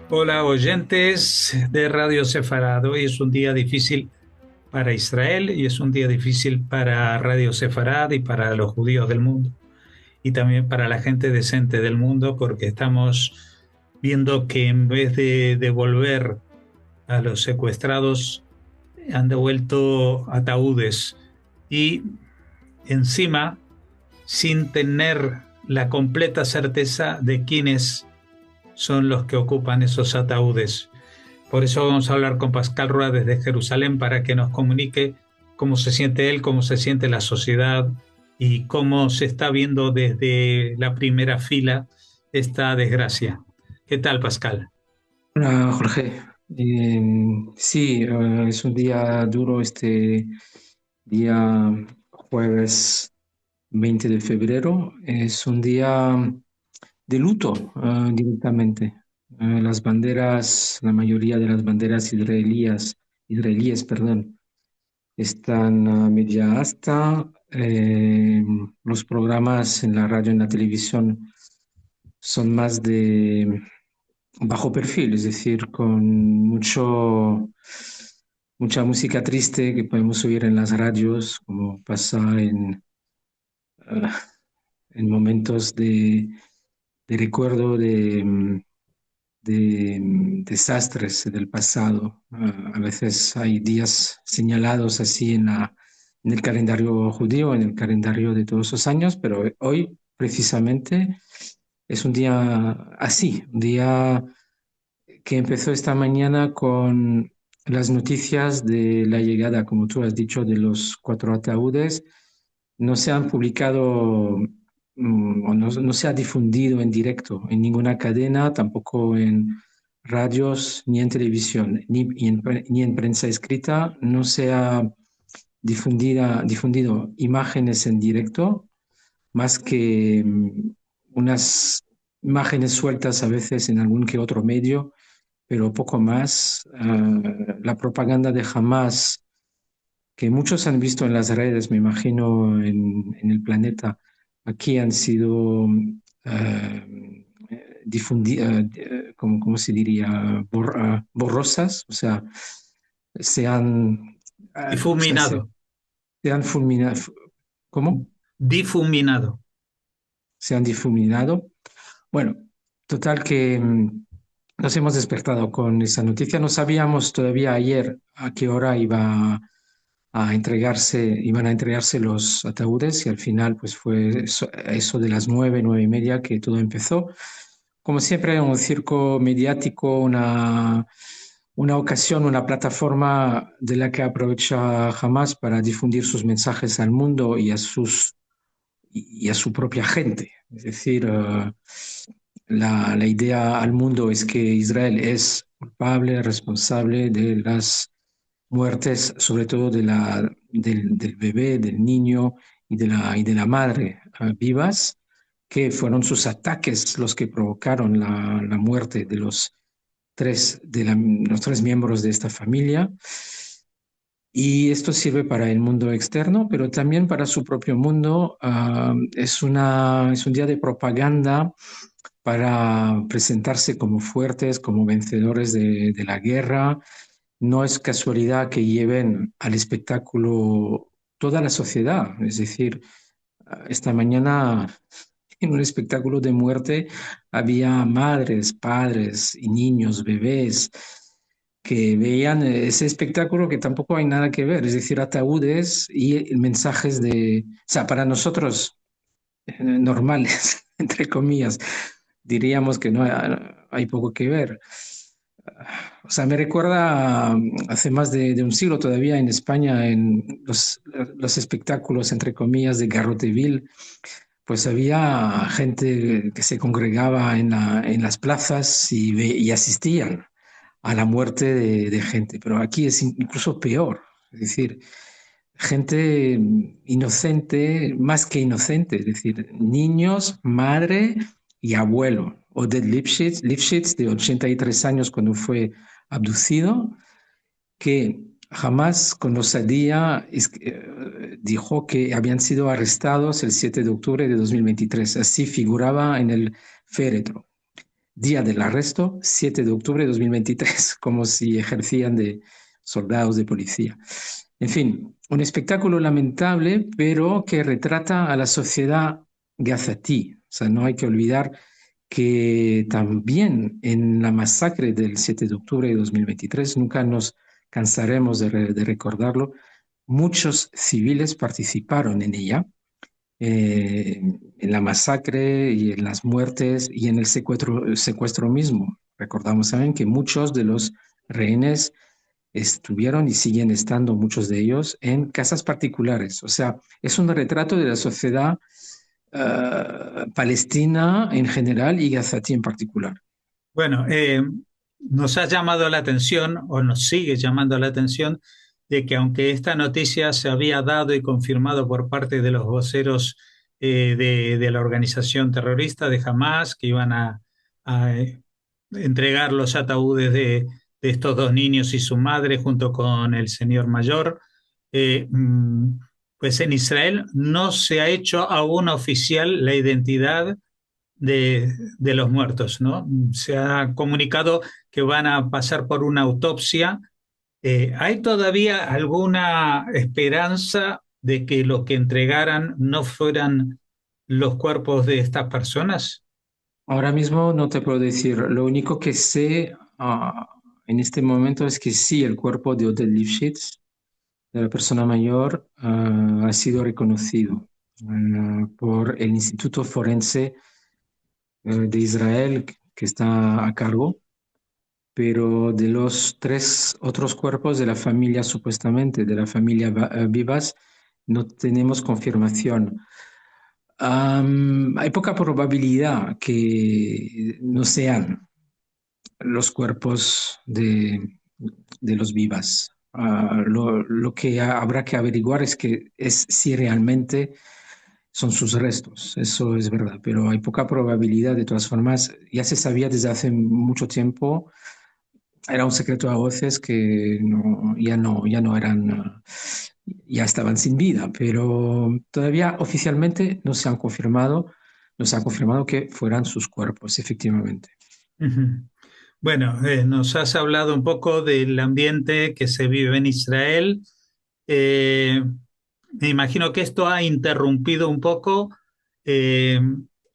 Hola oyentes de Radio Sefarad. Hoy es un día difícil para Israel y es un día difícil para Radio Sefarad y para los judíos del mundo y también para la gente decente del mundo porque estamos viendo que en vez de devolver a los secuestrados han devuelto ataúdes y encima sin tener la completa certeza de quiénes son los que ocupan esos ataúdes. Por eso vamos a hablar con Pascal Roa desde Jerusalén para que nos comunique cómo se siente él, cómo se siente la sociedad y cómo se está viendo desde la primera fila esta desgracia. ¿Qué tal, Pascal? Hola Jorge. Sí, es un día duro este día jueves 20 de febrero. Es un día de luto directamente. Las banderas, la mayoría de las banderas israelíes, perdón, están a media asta. Los programas en la radio y en la televisión son más de bajo perfil, es decir, con mucha música triste que podemos oír en las radios, como pasa eh, en momentos de recuerdo de desastres del pasado. A veces hay días señalados así en el calendario judío, en el calendario de todos esos años, pero hoy precisamente es un día así, un día que empezó esta mañana con las noticias de la llegada, como tú has dicho, de los cuatro ataúdes. No se han publicado o no se ha difundido en directo en ninguna cadena, tampoco en radios, ni en televisión, ni en prensa escrita. No se ha difundido imágenes en directo, más que unas imágenes sueltas a veces en algún que otro medio, pero poco más. La propaganda de Hamas, que muchos han visto en las redes, me imagino, en el planeta, aquí han sido difundidas, ¿cómo se diría? Borrosas, o sea, se han, o sea, Difuminado, se han fulminado. ¿Cómo? difuminado. Se han difuminado. Bueno, total que nos hemos despertado con esa noticia. No sabíamos todavía ayer a qué hora iban a entregarse los ataúdes y al final pues fue eso de las 9, 9:30 que todo empezó. Como siempre, un circo mediático, una ocasión, una plataforma de la que aprovecha Hamas para difundir sus mensajes al mundo y a su propia gente. Es decir, la idea al mundo es que Israel es culpable, responsable de las muertes, sobre todo del bebé, del niño y de la madre vivas, que fueron sus ataques los que provocaron la muerte de los tres miembros de esta familia. Y esto sirve para el mundo externo, pero también para su propio mundo. Es un día de propaganda para presentarse como fuertes, como vencedores de la guerra. No es casualidad que lleven al espectáculo toda la sociedad. Es decir, esta mañana en un espectáculo de muerte había madres, padres y niños, bebés que veían ese espectáculo que tampoco hay nada que ver, es decir, ataúdes y mensajes o sea, para nosotros normales, entre comillas, diríamos que no hay poco que ver. O sea, me recuerda hace más de un siglo todavía en España, en los espectáculos, entre comillas, de Garroteville, pues había gente que se congregaba en las plazas y asistían a la muerte de gente, pero aquí es incluso peor, es decir, gente inocente, más que inocente, es decir, niños, madre y abuelo. Oded Lifshitz, de 83 años cuando fue abducido, que jamás con osadía dijo que habían sido arrestados el 7 de octubre de 2023. Así figuraba en el féretro. día del arresto, 7 de octubre de 2023, como si ejercían de soldados de policía. En fin, un espectáculo lamentable, pero que retrata a la sociedad gazatí. O sea, no hay que olvidar que también en la masacre del 7 de octubre de 2023, nunca nos cansaremos de recordarlo, muchos civiles participaron en ella, en la masacre y en las muertes y en el secuestro mismo. Recordamos también que muchos de los rehenes estuvieron y siguen estando, muchos de ellos, en casas particulares. O sea, es un retrato de la sociedad palestina en general y gazatí en particular. Bueno, nos ha llamado la atención o nos sigue llamando la atención de que aunque esta noticia se había dado y confirmado por parte de los voceros de la organización terrorista de Hamas, que iban a entregar los ataúdes de estos dos niños y su madre junto con el señor mayor, eh, mm, pues en Israel no se ha hecho aún oficial la identidad de los muertos, ¿no? Se ha comunicado que van a pasar por una autopsia. ¿Hay todavía alguna esperanza de que lo que entregaran no fueran los cuerpos de estas personas? Ahora mismo no te puedo decir, lo único que sé en este momento es que sí, el cuerpo de Oded Lifshitz, de la persona mayor, ha sido reconocido por el Instituto Forense de Israel que está a cargo, pero de los tres otros cuerpos de la familia, supuestamente, de la familia Vivas, no tenemos confirmación. Hay poca probabilidad que no sean los cuerpos de los Vivas. Lo que habrá que averiguar es si realmente son sus restos, eso es verdad, pero hay poca probabilidad. De todas formas, ya se sabía desde hace mucho tiempo, era un secreto a voces que ya no eran, ya estaban sin vida, pero todavía oficialmente no se ha confirmado que fueran sus cuerpos, efectivamente. Ujú. Bueno, nos has hablado un poco del ambiente que se vive en Israel. Eh, Me imagino que esto ha interrumpido un poco eh,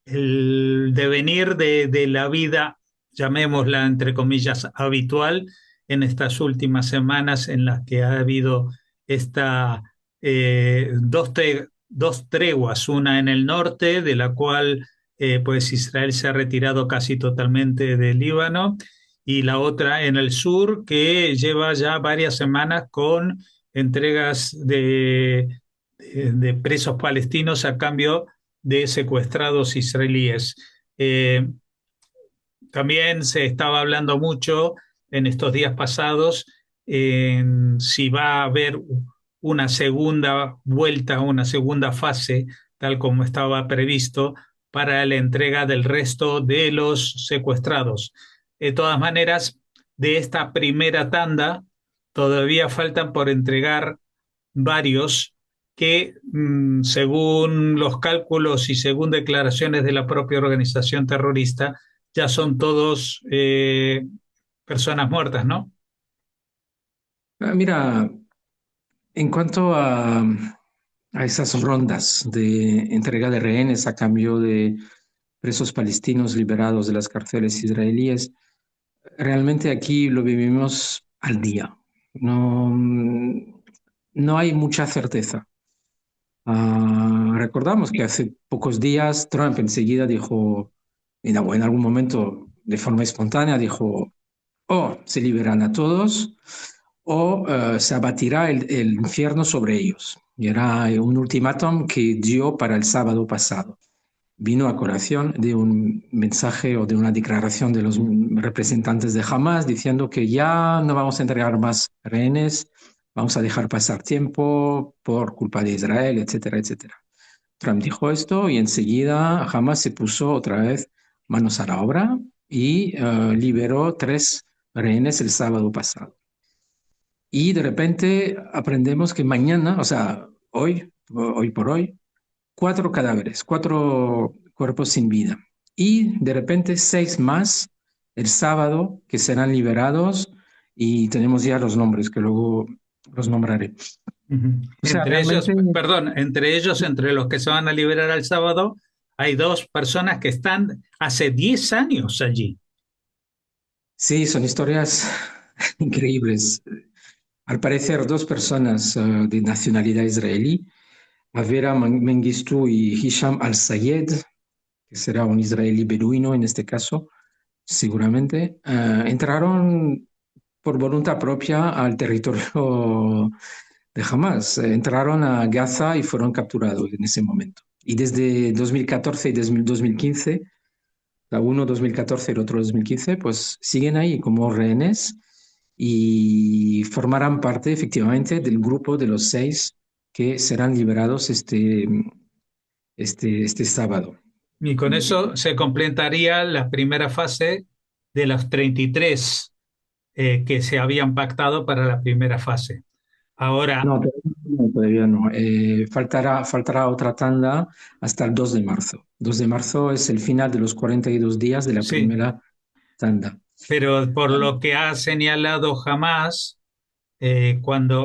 el devenir de la vida, llamémosla entre comillas, habitual en estas últimas semanas en las que ha habido esta, dos treguas, una en el norte, de la cual pues Israel se ha retirado casi totalmente del Líbano, y la otra en el sur, que lleva ya varias semanas con entregas de presos palestinos a cambio de secuestrados israelíes. Eh, También se estaba hablando mucho en estos días pasados en si va a haber una segunda vuelta, una segunda fase, tal como estaba previsto, para la entrega del resto de los secuestrados. De todas maneras, de esta primera tanda, todavía faltan por entregar varios que, según los cálculos y según declaraciones de la propia organización terrorista, ya son todos personas muertas, ¿no? Mira, en cuanto a esas rondas de entrega de rehenes a cambio de presos palestinos liberados de las cárceles israelíes, realmente aquí lo vivimos al día. No, no hay mucha certeza. Recordamos que hace pocos días Trump enseguida dijo, en algún momento de forma espontánea, dijo, o se liberan a todos o se abatirá el infierno sobre ellos. Y era un ultimátum que dio para el sábado pasado. Vino a colación de un mensaje o de una declaración de los representantes de Hamas diciendo que ya no vamos a entregar más rehenes, vamos a dejar pasar tiempo por culpa de Israel, etcétera, etcétera. Trump dijo esto y enseguida Hamas se puso otra vez manos a la obra y liberó 3 rehenes el sábado pasado. Y de repente aprendemos que mañana, o sea, hoy por hoy, 4 cadáveres, 4 cuerpos sin vida. y de repente 6 más el sábado que serán liberados y tenemos ya los nombres que luego los nombraré. Ujú. O sea, Entre ellos, realmente perdón, entre ellos, entre los que se van a liberar el sábado, hay dos personas que están hace 10 años allí. sí, son historias increíbles. Al parecer, dos personas de nacionalidad israelí, Avera Mengistu y Hisham al-Sayed, que será un israelí beduino en este caso, seguramente, entraron por voluntad propia al territorio de Hamas. Entraron a Gaza y fueron capturados en ese momento. Y desde 2014 y desde 2015, la uno 2014 y el otro 2015, pues siguen ahí como rehenes y formarán parte efectivamente del grupo de los 6 que serán liberados este sábado. Y con eso se completaría la primera fase de los 33 que se habían pactado para la primera fase. Ahora, No, todavía no. Faltará otra tanda hasta el 2 de marzo. 2 de marzo es el final de los 42 días de la sí, primera tanda. pero por lo que ha señalado Hamas,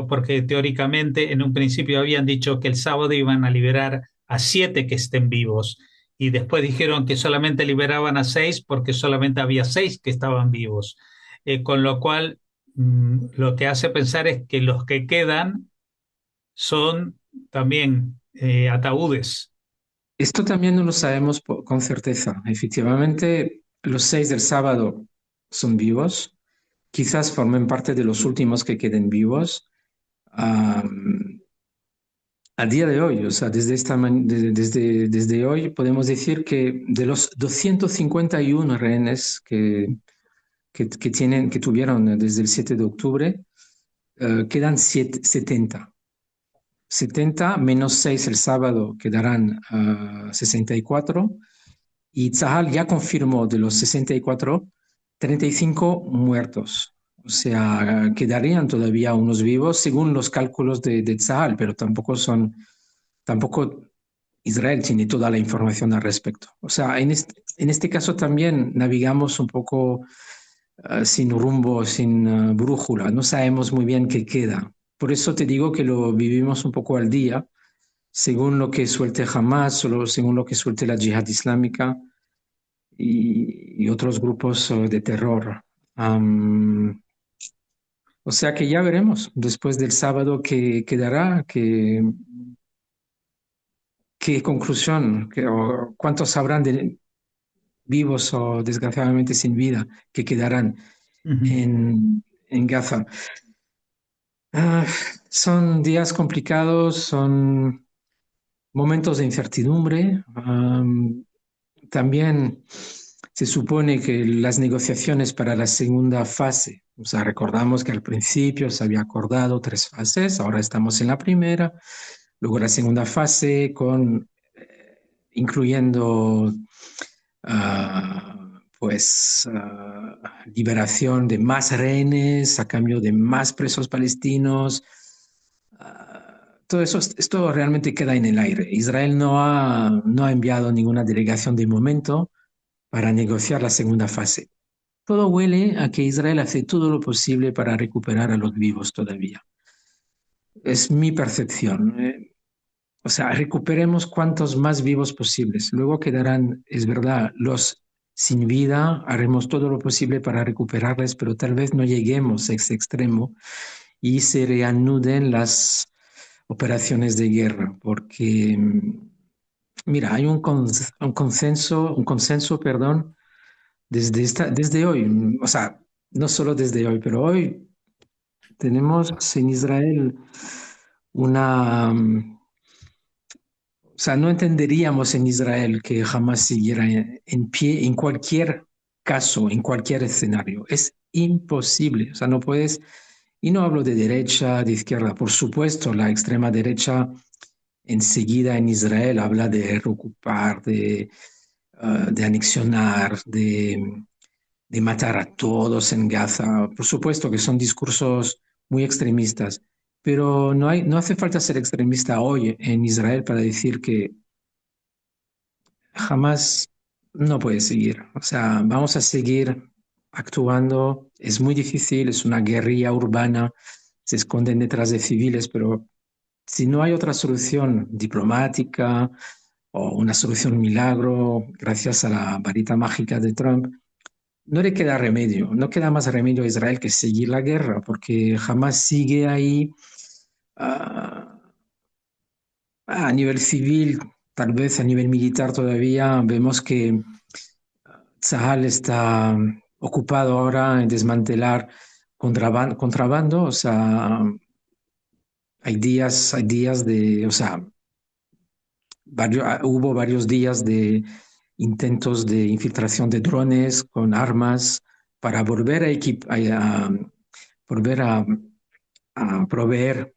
porque teóricamente en un principio habían dicho que el sábado iban a liberar a 7 que estén vivos y después dijeron que solamente liberaban a 6 porque solamente había 6 que estaban vivos. Con lo cual, lo que hace pensar es que los que quedan son también ataúdes. Esto también no lo sabemos con certeza. Efectivamente, los 6 del sábado son vivos. Quizás formen parte de los últimos que queden vivos. Am, a día de hoy, o sea, desde hoy podemos decir que de los 251 rehenes que tuvieron desde el 7 de octubre, quedan 70. 70 menos 6 el sábado quedarán 64 y Tzahal ya confirmó de los 64, 35 muertos. O sea, quedarían todavía unos vivos según los cálculos de Tzahal, pero tampoco Israel tiene toda la información al respecto. O sea, en este caso también navegamos un poco sin rumbo, sin brújula, no sabemos muy bien qué queda. Por eso te digo que lo vivimos un poco al día, según lo que suelte Hamas, o según lo que suelte la Yihad Islámica y otros grupos de terror. Am, o sea que ya veremos después del sábado qué quedará, qué conclusión, o cuántos habrán de vivos o desgraciadamente sin vida que quedarán Ujú. en Gaza. Ah, son días complicados, son momentos de incertidumbre. También se supone que las negociaciones para la segunda fase, o sea, recordamos que al principio se había acordado 3 fases, ahora estamos en la primera, luego la segunda fase incluyendo liberación de más rehenes a cambio de más presos palestinos. Todo eso, esto realmente queda en el aire. Israel no ha enviado ninguna delegación de momento para negociar la segunda fase. Todo huele a que Israel hace todo lo posible para recuperar a los vivos todavía. Es mi percepción. O sea, recuperemos cuantos más vivos posibles. Luego quedarán, es verdad, los sin vida. Haremos todo lo posible para recuperarles, pero tal vez no lleguemos a ese extremo y se reanuden las operaciones de guerra, porque, mira, hay un consenso, perdón, desde hoy, o sea, no solo desde hoy, pero hoy tenemos en Israel una, o sea, no entenderíamos en Israel que jamás siguiera en pie en cualquier caso, en cualquier escenario. Es imposible, o sea, no puedes, y no hablo de derecha, de izquierda, por supuesto, la extrema derecha enseguida en Israel habla de reocupar, de anexionar, de matar a todos en Gaza. Por supuesto que son discursos muy extremistas, pero no hace falta ser extremista hoy en Israel para decir que jamás no puede seguir. O sea, vamos a seguir actuando. Es muy difícil, es una guerrilla urbana, se esconden detrás de civiles, pero si no hay otra solución diplomática o una solución milagro gracias a la varita mágica de Trump, no le queda remedio, no queda más remedio a Israel que seguir la guerra, porque jamás sigue ahí ah, a nivel civil, tal vez a nivel militar todavía. Vemos que Tzahal está ocupado ahora en desmantelar contrabando, o sea, hay días de, o sea, hubo varios días de intentos de infiltración de drones con armas para volver volver a proveer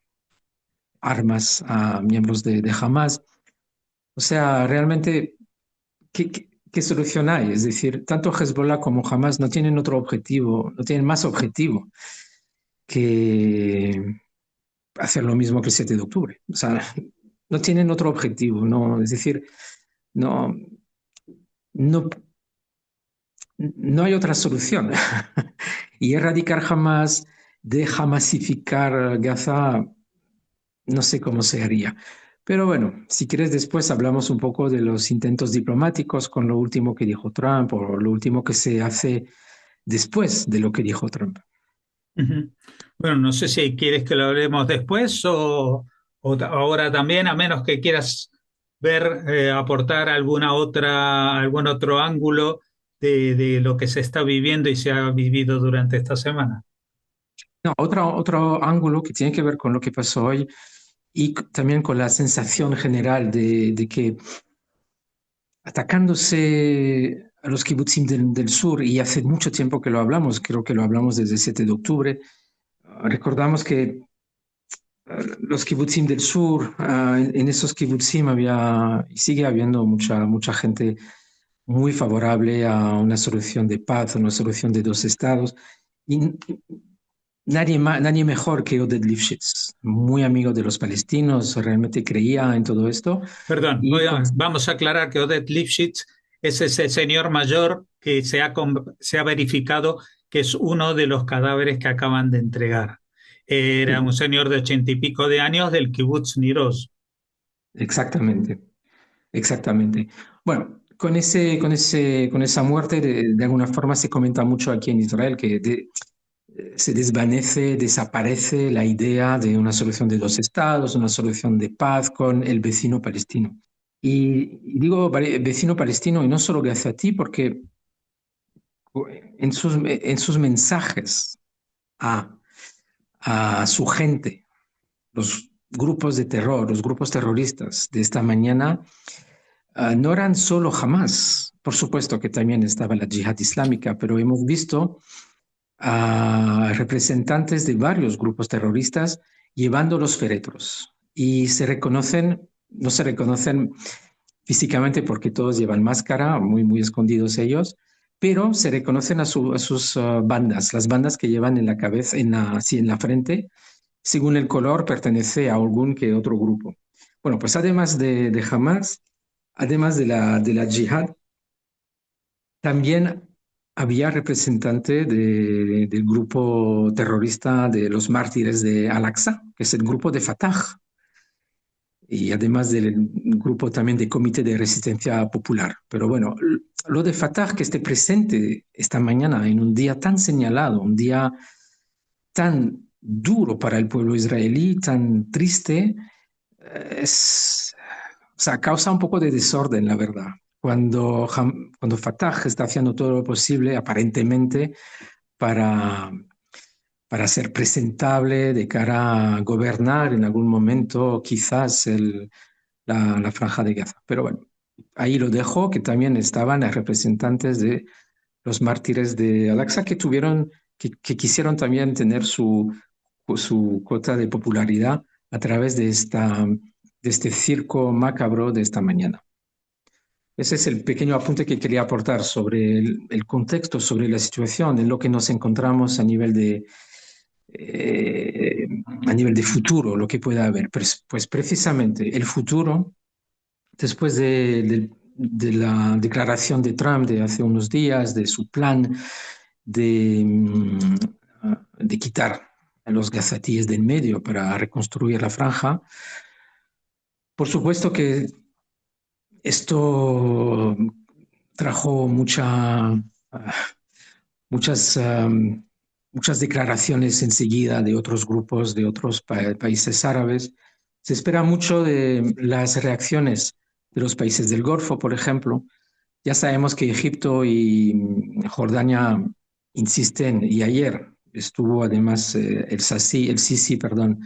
armas a miembros de Hamas. O sea, realmente, ¿qué solución hay? Es decir, tanto Hezbollah como Hamas no tienen otro objetivo, no tienen más objetivo que hacer lo mismo que el 7 de octubre. O sea, no tienen otro objetivo, no, es decir, no, no, no hay otra solución. Y erradicar Hamas, de jamasificar Gaza, no sé cómo se haría. Pero bueno, si quieres después hablamos un poco de los intentos diplomáticos con lo último que dijo Trump o lo último que se hace después de lo que dijo Trump. Ujú. Bueno, no sé si quieres que lo hablemos después ahora también, a menos que quieras ver, aportar algún otro ángulo de lo que se está viviendo y se ha vivido durante esta semana. No, otro ángulo que tiene que ver con lo que pasó hoy y también con la sensación general de que atacándose a los kibutzim del sur, y hace mucho tiempo que lo hablamos, creo que lo hablamos desde el 7 de octubre, recordamos que los kibutzim del sur, en esos kibutzim había y sigue habiendo mucha gente muy favorable a una solución de paz, a una solución de dos estados. Y nadie mejor que Oded Lifshitz, muy amigo de los palestinos, realmente creía en todo esto. Perdón, Y vamos a aclarar que Oded Lifshitz es ese señor mayor que se ha verificado que es uno de los cadáveres que acaban de entregar. Era un sí, señor de 80 y pico de años del kibutz Niroz. exactamente, exactamente. Bueno, con esa muerte, de alguna forma se comenta mucho aquí en Israel que se desvanece, desaparece la idea de una solución de dos estados, una solución de paz con el vecino palestino. Y digo vecino palestino y no solo ti porque en sus mensajes a, a su gente, los grupos de terror, los grupos terroristas de esta mañana, no eran solo Hamas, por supuesto que también estaba la yihad islámica, pero hemos visto a representantes de varios grupos terroristas llevando los féretros y se reconocen, no se reconocen físicamente porque todos llevan máscara, muy escondidos ellos, pero se reconocen a sus bandas, las bandas que llevan en la cabeza, sí, en la frente, según el color pertenece a algún que otro grupo. Bueno, pues además de Hamas, además de la yihad, también había representante del grupo terrorista de los mártires de Al-Aqsa, que es el grupo de Fatah, y además del grupo también de Comité de Resistencia Popular. Pero bueno, lo de Fatah que esté presente esta mañana en un día tan señalado, un día tan duro para el pueblo israelí, tan triste, o sea, causa un poco de desorden, la verdad. Cuando Fatah está haciendo todo lo posible, aparentemente, para, para ser presentable de cara a gobernar en algún momento, quizás la franja de Gaza. Pero bueno, ahí lo dejo, que también estaban los representantes de los mártires de Al-Aqsa que quisieron también tener su cuota de popularidad a través de este circo macabro de esta mañana. Ese es el pequeño apunte que quería aportar sobre el contexto, sobre la situación, en lo que nos encontramos eh, a nivel de futuro, lo que pueda haber. Pues precisamente el futuro, después de la declaración de Trump de hace unos días, de su plan de, de quitar a los gazatíes del medio para reconstruir la franja. Por supuesto que esto trajo muchas, muchas declaraciones enseguida de otros grupos, de otros países árabes. Se espera mucho de las reacciones de los países del Golfo, por ejemplo. Ya sabemos que Egipto y Jordania insisten, y ayer estuvo además el Sisi, perdón,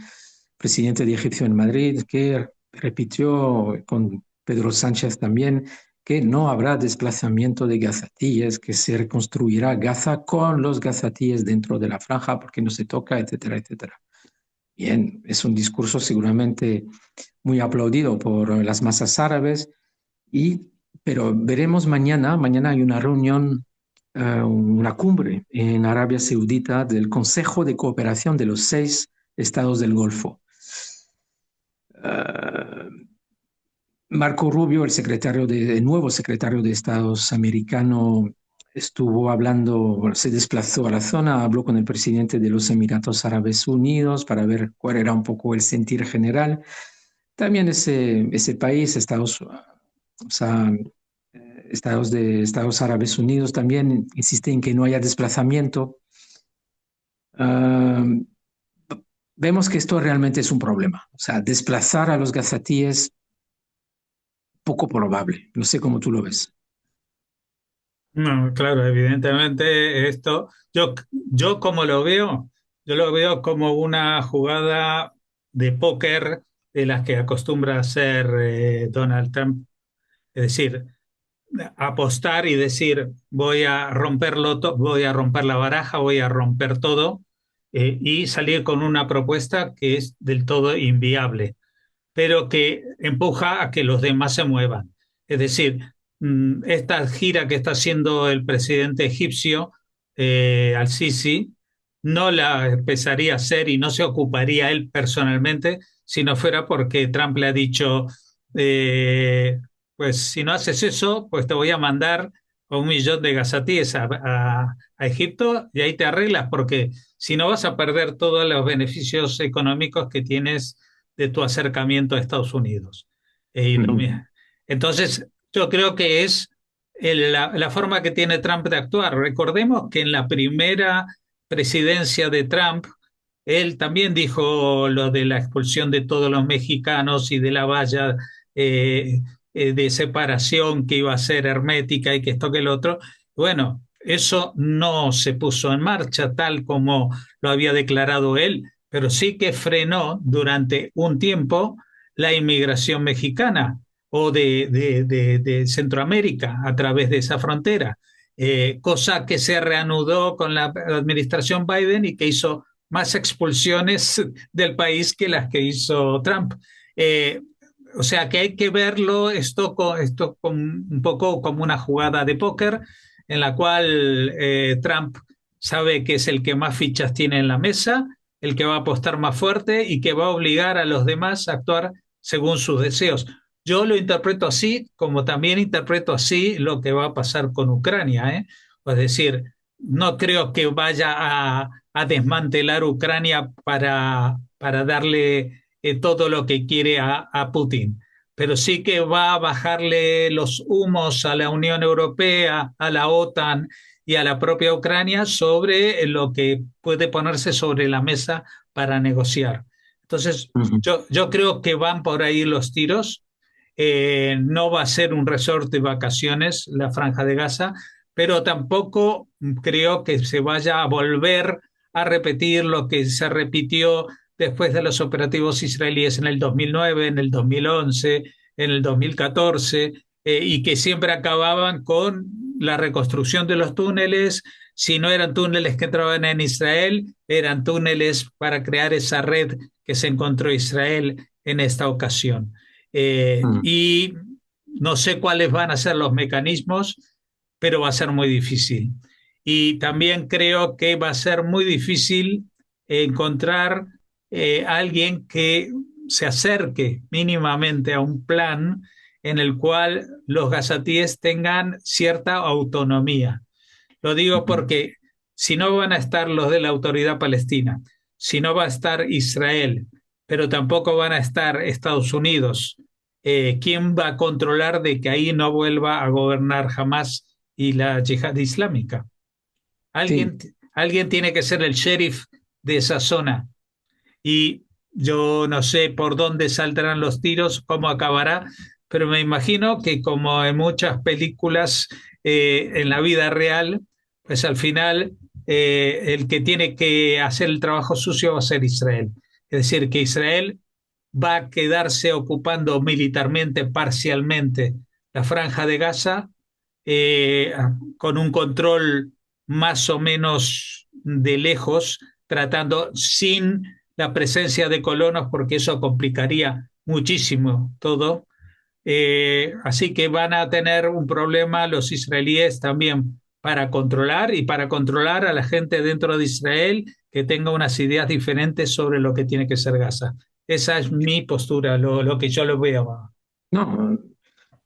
presidente de Egipto en Madrid, que repitió con Pedro Sánchez también que no habrá desplazamiento de gazatíes, que se reconstruirá Gaza con los gazatíes dentro de la franja porque no se toca, etcétera, etcétera. Bien, es un discurso seguramente muy aplaudido por las masas árabes, pero veremos mañana, mañana hay una reunión, una cumbre en Arabia Saudita del Consejo de Cooperación de los 6 estados del Golfo. Marco Rubio, el nuevo secretario de Estados americano, estuvo hablando, bueno, se desplazó a la zona, habló con el presidente de los Emiratos Árabes Unidos para ver cuál era un poco el sentir general. También ese país, o sea, Estados Árabes Unidos, también insiste en que no haya desplazamiento. Uh, Vemos que esto realmente es un problema. O sea, desplazar a los gazatíes poco probable. No sé cómo tú lo ves. No, claro, evidentemente yo como lo veo, yo lo veo como una jugada de póker de las que acostumbra hacer Donald Trump. Es decir, apostar y decir voy a romper la baraja, voy a romper todo y salir con una propuesta que es del todo inviable, pero que empuja a que los demás se muevan. Es decir, esta gira que está haciendo el presidente egipcio al-Sisi no la empezaría a hacer y no se ocuparía él personalmente si no fuera porque Trump le ha dicho, eh, pues si no haces eso, pues te voy a mandar a 1 millón de gazatíes a Egipto y ahí te arreglas porque si no vas a perder todos los beneficios económicos que tienes de tu acercamiento a Estados Unidos. Y lo Ujú. mismo. Entonces, yo creo que es la forma que tiene Trump de actuar. Recordemos que en la primera presidencia de Trump, él también dijo lo de la expulsión de todos los mexicanos y de la valla eh, de separación que iba a ser hermética y que esto que el otro. Bueno, eso no se puso en marcha tal como lo había declarado él, pero sí que frenó durante un tiempo la inmigración mexicana o de Centroamérica a través de esa frontera, cosa que se reanudó con la administración Biden y que hizo más expulsiones del país que las que hizo Trump. Eh, o sea que hay que verlo esto un poco como una jugada de póker en la cual Trump sabe que es el que más fichas tiene en la mesa, el que va a apostar más fuerte y que va a obligar a los demás a actuar según sus deseos. Yo lo interpreto así, como también interpreto así lo que va a pasar con Ucrania, ¿eh? Es decir, no creo que vaya a desmantelar Ucrania para darle todo lo que quiere a Putin, pero sí que va a bajarle los humos a la Unión Europea, a la OTAN y a la propia Ucrania sobre lo que puede ponerse sobre la mesa para negociar. Entonces, Ujú. yo creo que van por ahí los tiros. No va a ser un resort de vacaciones la Franja de Gaza, pero tampoco creo que se vaya a volver a repetir lo que se repitió después de los operativos israelíes en el 2009, en el 2011, en el 2014, y que siempre acababan con la reconstrucción de los túneles. Si no eran túneles que entraban en Israel, eran túneles para crear esa red que se encontró Israel en esta ocasión. Ujú. Y no sé cuáles van a ser los mecanismos, pero va a ser muy difícil. Y también creo que va a ser muy difícil encontrar alguien que se acerque mínimamente a un plan en el cual los gazatíes tengan cierta autonomía. Lo digo Ujú. porque si no van a estar los de la autoridad palestina, si no va a estar Israel, pero tampoco van a estar Estados Unidos, ¿quién va a controlar de que ahí no vuelva a gobernar Hamas y la yihad islámica? Sí, Alguien tiene que ser el sheriff de esa zona y yo no sé por dónde saldrán los tiros, cómo acabará, pero me imagino que como en muchas películas en la vida real, pues al final el que tiene que hacer el trabajo sucio va a ser Israel. Es decir, que Israel va a quedarse ocupando militarmente, parcialmente, la franja de Gaza, eh, con un control más o menos de lejos, tratando sin la presencia de colonos, porque eso complicaría muchísimo todo. Así que van a tener un problema los israelíes también para controlar y para controlar a la gente dentro de Israel que tenga unas ideas diferentes sobre lo que tiene que ser Gaza. Esa es mi postura, lo que yo lo veo. no,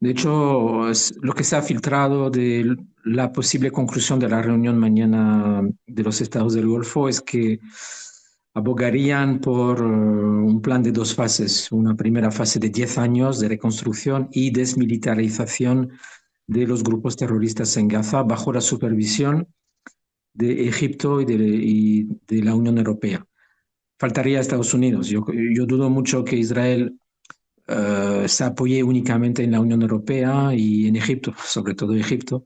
de hecho, es lo que se ha filtrado de la posible conclusión de la reunión mañana de los Estados del Golfo es que abogarían por un plan de dos fases, una primera fase de 10 años de reconstrucción y desmilitarización de los grupos terroristas en Gaza bajo la supervisión de Egipto y de la Unión Europea. Faltaría Estados Unidos. Yo dudo mucho que Israel se apoye únicamente en la Unión Europea y en Egipto, sobre todo Egipto,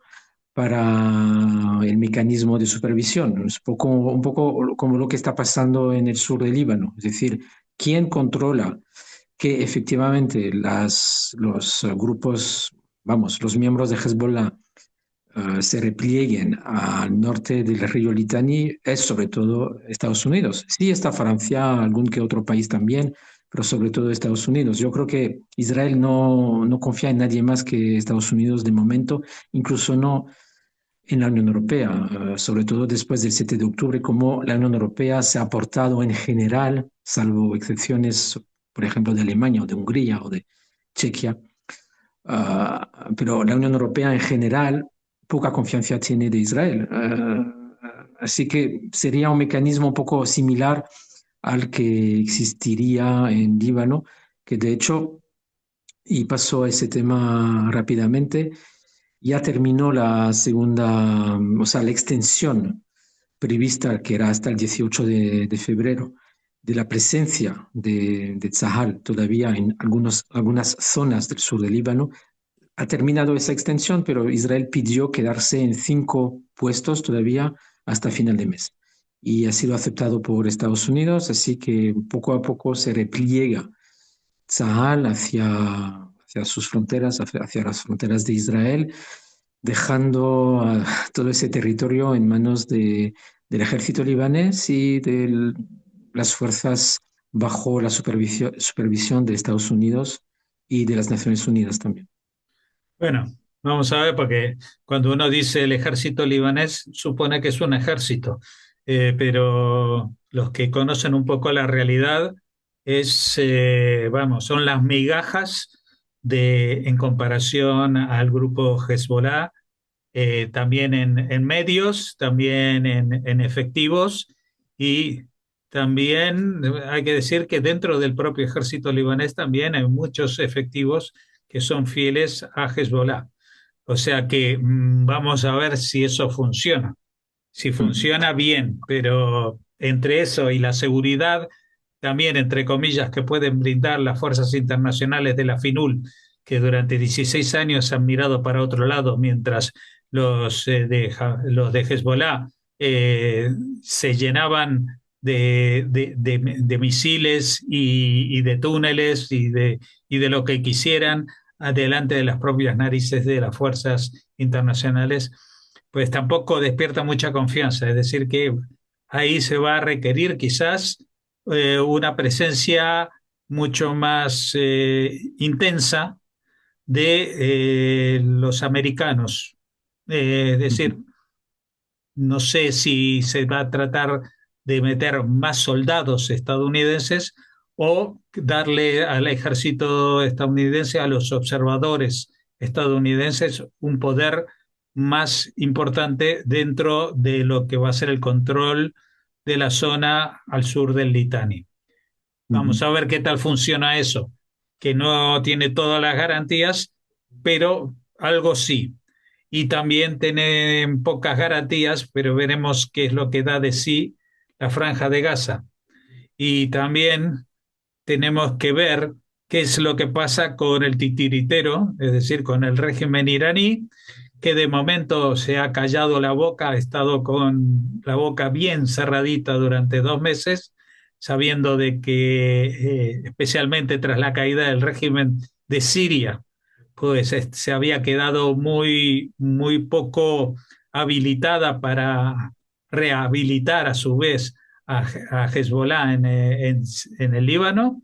para el mecanismo de supervisión. Es un poco como lo que está pasando en el sur del Líbano. Es decir, ¿quién controla que efectivamente los grupos, vamos, los miembros de Hezbollah se replieguen al norte del río Litani? Es sobre todo Estados Unidos. Sí está Francia, algún que otro país también, pero sobre todo Estados Unidos. Yo creo que Israel no confía en nadie más que Estados Unidos de momento, incluso no en la Unión Europea, sobre todo después del 7 de octubre, como la Unión Europea se ha portado en general, salvo excepciones, por ejemplo, de Alemania o de Hungría o de Chequia, pero la Unión Europea en general poca confianza tiene de Israel. Así que sería un mecanismo un poco similar al que existiría en Líbano, que de hecho, y pasó a ese tema rápidamente, ya terminó la segunda, o sea, la extensión prevista, que era hasta el 18 de febrero, de la presencia de Tzahal todavía en algunas zonas del sur del Líbano. Ha terminado esa extensión, pero Israel pidió quedarse en 5 puestos todavía hasta final de mes. Y ha sido aceptado por Estados Unidos, así que poco a poco se repliega Tzahal hacia sus fronteras, hacia las fronteras de Israel, dejando todo ese territorio en manos del ejército libanés y de las fuerzas bajo la supervisión de Estados Unidos y de las Naciones Unidas también. Bueno, vamos a ver, porque cuando uno dice el ejército libanés, supone que es un ejército. Pero los que conocen un poco la realidad vamos, son las migajas en comparación al grupo Hezbollah, también en medios, también en efectivos y también hay que decir que dentro del propio ejército libanés también hay muchos efectivos que son fieles a Hezbollah. O sea que vamos a ver si eso funciona. Si Mm. funciona bien, pero entre eso y la seguridad, también entre comillas, que pueden brindar las fuerzas internacionales de la FINUL, que durante 16 años han mirado para otro lado, mientras los de Hezbollah eh, se llenaban de misiles y de túneles y de lo que quisieran adelante de las propias narices de las fuerzas internacionales, pues tampoco despierta mucha confianza. Es decir, que ahí se va a requerir quizás una presencia mucho más intensa de los americanos. Es decir, Ujú. no sé si se va a tratar de meter más soldados estadounidenses o darle al ejército estadounidense, a los observadores estadounidenses, un poder más importante dentro de lo que va a ser el control de la zona al sur del Litani. Ujú. Vamos a ver qué tal funciona eso, que no tiene todas las garantías, pero algo sí. Y también tiene pocas garantías, pero veremos qué es lo que da de sí la Franja de Gaza. Y también tenemos que ver qué es lo que pasa con el titiritero, es decir, con el régimen iraní, que de momento se ha callado la boca, ha estado con la boca bien cerradita durante 2 meses, sabiendo de que, especialmente tras la caída del régimen de Siria, pues se había quedado muy poco habilitada para rehabilitar a su vez a Hezbollah en el Líbano.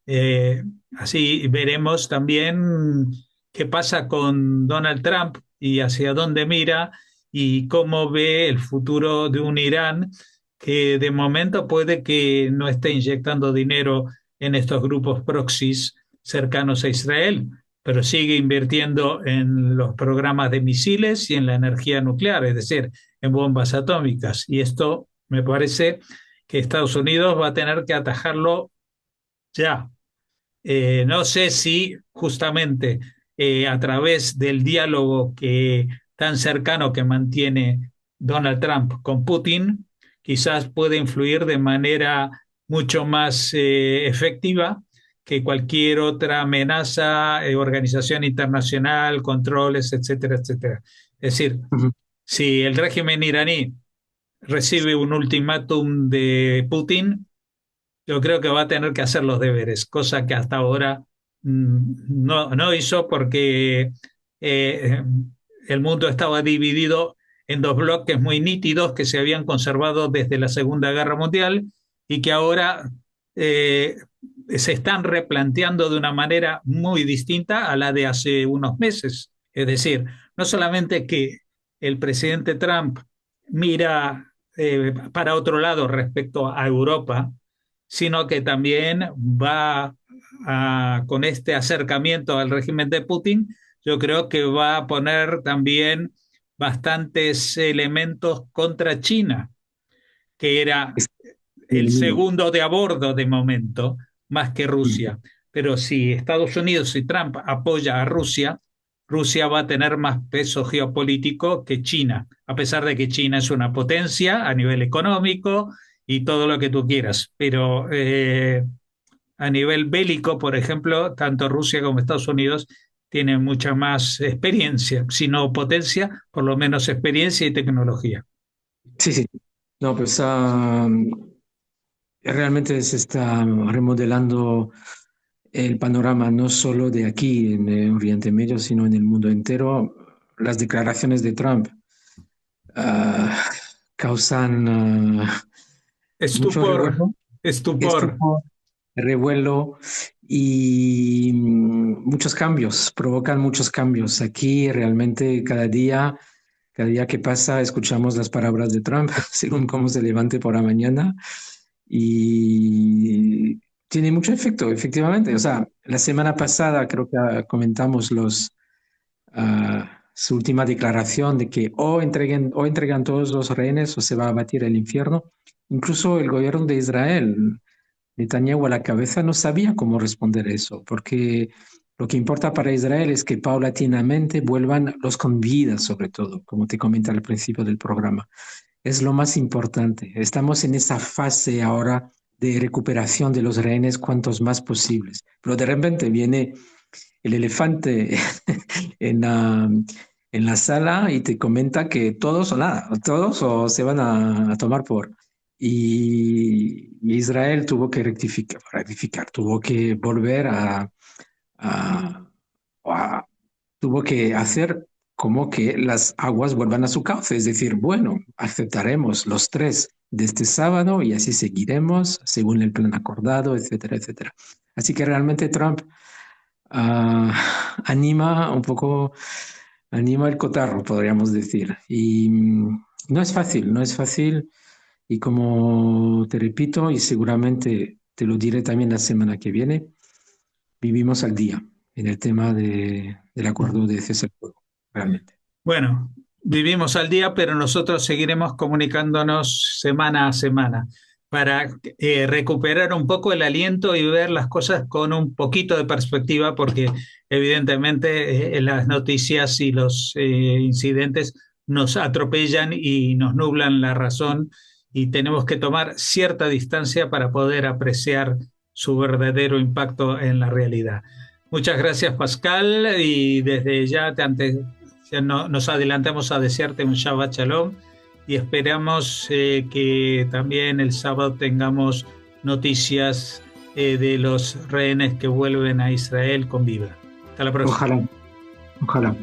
Eh, Así veremos también qué pasa con Donald Trump y hacia dónde mira y cómo ve el futuro de un Irán que de momento puede que no esté inyectando dinero en estos grupos proxies cercanos a Israel, pero sigue invirtiendo en los programas de misiles y en la energía nuclear, es decir, en bombas atómicas. Y esto me parece que Estados Unidos va a tener que atajarlo ya. No sé si justamente a través del diálogo tan cercano que mantiene Donald Trump con Putin, quizás puede influir de manera mucho más efectiva que cualquier otra amenaza, organización internacional, controles, etcétera, etcétera. Es decir, Ujú. si el régimen iraní recibe un ultimátum de Putin, yo creo que va a tener que hacer los deberes, cosa que hasta ahora no hizo porque eh, el mundo estaba dividido en dos bloques muy nítidos que se habían conservado desde la Segunda Guerra Mundial y que ahora eh, se están replanteando de una manera muy distinta a la de hace unos meses. Es decir, no solamente que el presidente Trump mira para otro lado respecto a Europa, sino que también con este acercamiento al régimen de Putin, yo creo que va a poner también bastantes elementos contra China, que era Es el el enemigo. segundo de a bordo de momento, más que Ujú. Rusia. Pero si Estados Unidos y Trump apoya a Rusia, Rusia va a tener más peso geopolítico que China, a pesar de que China es una potencia a nivel económico y todo lo que tú quieras. Pero a nivel bélico, por ejemplo, tanto Rusia como Estados Unidos tienen mucha más experiencia, si no potencia, por lo menos experiencia y tecnología. Sí, sí. No, pues realmente se está remodelando el panorama no solo de aquí en Oriente Medio, sino en el mundo entero. Las declaraciones de Trump ah, causan mucho Estupor, revuelo, estupor. estupor, revuelo y muchos cambios, provocan muchos cambios. Aquí realmente cada día que pasa, escuchamos las palabras de Trump, según cómo se levante por la mañana, y tiene mucho efecto, efectivamente. O sea, la semana pasada creo que comentamos su última declaración de que o entregan todos los rehenes o se va a batir el infierno. Incluso el gobierno de Israel, Netanyahu a la cabeza, no sabía cómo responder eso, porque lo que importa para Israel es que paulatinamente vuelvan los con vida, sobre todo, como te comenté al principio del programa. Es lo más importante. Estamos en esa fase ahora de recuperación de los rehenes cuantos más posibles. Pero de repente viene el elefante en en la sala y te comenta que todos o nada, todos o se van a tomar por. Y Israel tuvo que rectificar, tuvo que volver a- a- tuvo que hacer como que las aguas vuelvan a su cauce, es decir, bueno, aceptaremos los tres de este sábado y así seguiremos según el plan acordado, etcétera, etcétera. Así que realmente Trump anima un poco, anima el cotarro, podríamos decir. Y no es fácil, no es fácil. Y como te repito, y seguramente te lo diré también la semana que viene, vivimos al día en el tema del acuerdo de cese al fuego, realmente. Bueno, vivimos al día, pero nosotros seguiremos comunicándonos semana a semana para recuperar un poco el aliento y ver las cosas con un poquito de perspectiva, porque evidentemente las noticias y los incidentes nos atropellan y nos nublan la razón y tenemos que tomar cierta distancia para poder apreciar su verdadero impacto en la realidad. Muchas gracias, Pascal, y desde ya nos adelantamos a desearte un Shabbat Shalom y esperamos que también el sábado tengamos noticias de los rehenes que vuelven a Israel con vida. Hasta la próxima. Ojalá, ojalá.